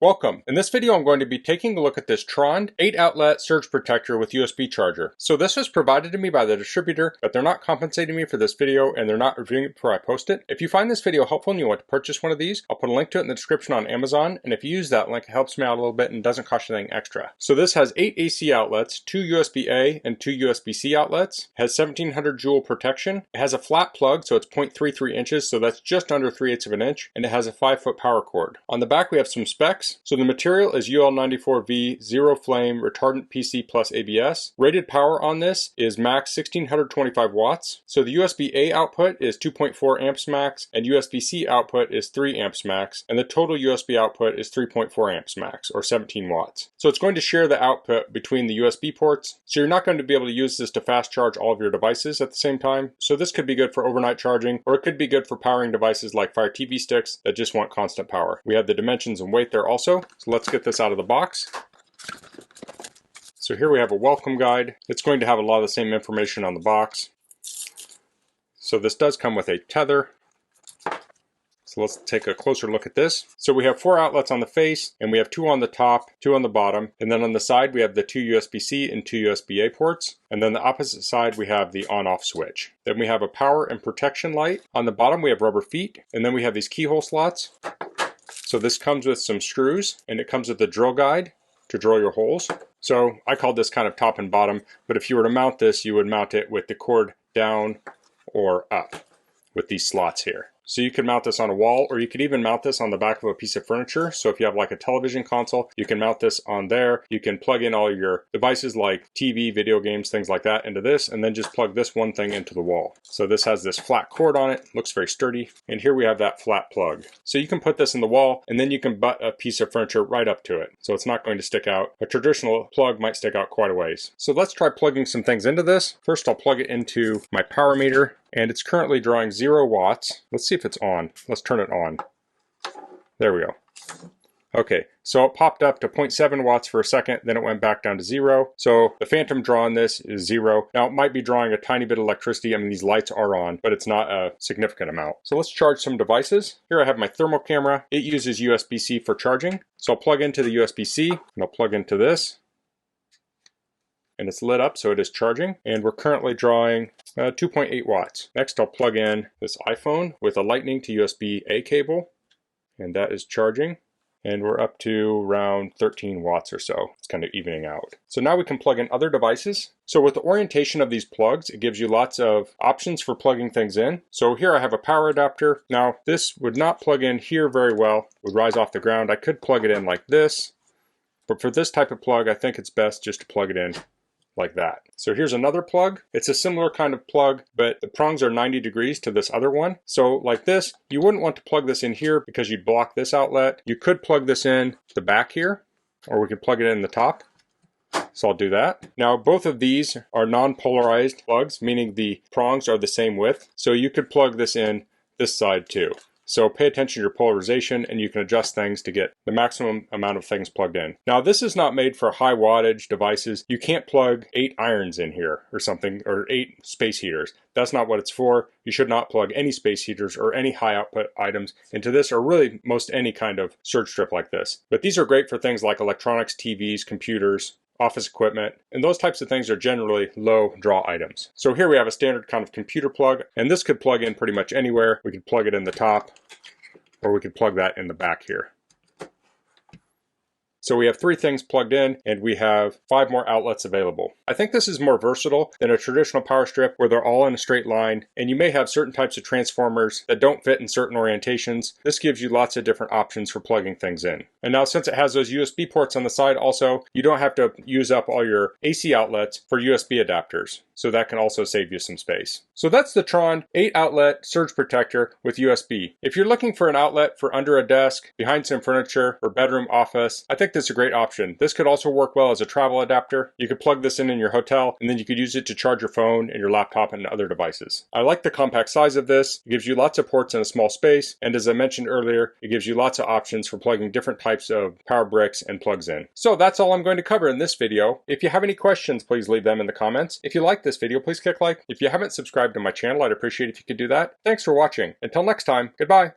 Welcome. In this video I'm going to be taking a look at this TROND 8-outlet surge protector with USB charger. So this was provided to me by the distributor, but they're not compensating me for this video and they're not reviewing it before I post it. If you find this video helpful and you want to purchase one of these, I'll put a link to it in the description on Amazon, and if you use that link it helps me out a little bit and doesn't cost you anything extra. So this has 8 AC outlets, 2 USB-A and 2 USB-C outlets, it has 1700 joule protection, it has a flat plug so it's 0.33 inches, so that's just under 3/8 of an inch, and it has a 5-foot power cord. On the back we have some specs. So the material is UL94V Zero Flame Retardant PC plus ABS. Rated power on this is max 1625 watts. So the USB-A output is 2.4 amps max and USB-C output is 3 amps max, and the total USB output is 3.4 amps max or 17 watts. So it's going to share the output between the USB ports. So you're not going to be able to use this to fast charge all of your devices at the same time. So this could be good for overnight charging, or it could be good for powering devices like Fire TV sticks that just want constant power. We have the dimensions and weight there also. So let's get this out of the box. So here we have a welcome guide. It's going to have a lot of the same information on the box. So this does come with a tether. So let's take a closer look at this. So we have 4 outlets on the face, and we have 2 on the top, 2 on the bottom, and then on the side we have the 2 USB-C and 2 USB-A ports, and then the opposite side we have the on-off switch. Then we have a power and protection light. On the bottom we have rubber feet, and then we have these keyhole slots. So this comes with some screws, and it comes with a drill guide to drill your holes. So I called this kind of top and bottom, but if you were to mount this, you would mount it with the cord down or up with these slots here. So you could mount this on a wall, or you could even mount this on the back of a piece of furniture. So if you have like a television console, you can mount this on there. You can plug in all your devices like TV, video games, things like that into this, and then just plug this one thing into the wall. So this has this flat cord on it, looks very sturdy. And here we have that flat plug. So you can put this in the wall, and then you can butt a piece of furniture right up to it. So it's not going to stick out. A traditional plug might stick out quite a ways. So let's try plugging some things into this. First I'll plug it into my power meter, and it's currently drawing 0 watts. Let's see if it's on. Let's turn it on. There we go. Okay, so it popped up to 0.7 watts for a second, then it went back down to 0. So the phantom draw on this is 0. Now it might be drawing a tiny bit of electricity. I mean, these lights are on, but it's not a significant amount. So let's charge some devices. Here I have my thermal camera. It uses USB-C for charging. So I'll plug into the USB-C, and I'll plug into this. And it's lit up, so it is charging, and we're currently drawing 2.8 watts. Next I'll plug in this iPhone with a lightning to USB-A cable, and that is charging, and we're up to around 13 watts or so. It's kind of evening out. So now we can plug in other devices. So with the orientation of these plugs, it gives you lots of options for plugging things in. So here I have a power adapter. Now this would not plug in here very well, it would rise off the ground. I could plug it in like this, but for this type of plug I think it's best just to plug it in like that. So here's another plug. It's a similar kind of plug, but the prongs are 90 degrees to this other one. So like this, you wouldn't want to plug this in here because you'd block this outlet. You could plug this in the back here, or we could plug it in the top. So I'll do that. Now both of these are non-polarized plugs, meaning the prongs are the same width. So you could plug this in this side too. So pay attention to your polarization, and you can adjust things to get the maximum amount of things plugged in. Now this is not made for high wattage devices. You can't plug 8 irons in here or something, or 8 space heaters. That's not what it's for. You should not plug any space heaters or any high output items into this, or really most any kind of surge strip like this. But these are great for things like electronics, TVs, computers, office equipment, and those types of things are generally low draw items. So here we have a standard kind of computer plug, and this could plug in pretty much anywhere. We could plug it in the top, or we could plug that in the back here. So we have 3 things plugged in, and we have 5 more outlets available. I think this is more versatile than a traditional power strip where they're all in a straight line, and you may have certain types of transformers that don't fit in certain orientations. This gives you lots of different options for plugging things in. And now since it has those USB ports on the side also, you don't have to use up all your AC outlets for USB adapters. So that can also save you some space. So that's the TROND 8-outlet surge protector with USB. If you're looking for an outlet for under a desk, behind some furniture, or bedroom office, I think this is a great option. This could also work well as a travel adapter. You could plug this in your hotel, and then you could use it to charge your phone and your laptop and other devices. I like the compact size of this. It gives you lots of ports in a small space, and as I mentioned earlier, it gives you lots of options for plugging different types of power bricks and plugs in. So that's all I'm going to cover in this video. If you have any questions, please leave them in the comments. If you like this video, please click like. If you haven't subscribed to my channel, I'd appreciate if you could do that. Thanks for watching. Until next time, goodbye.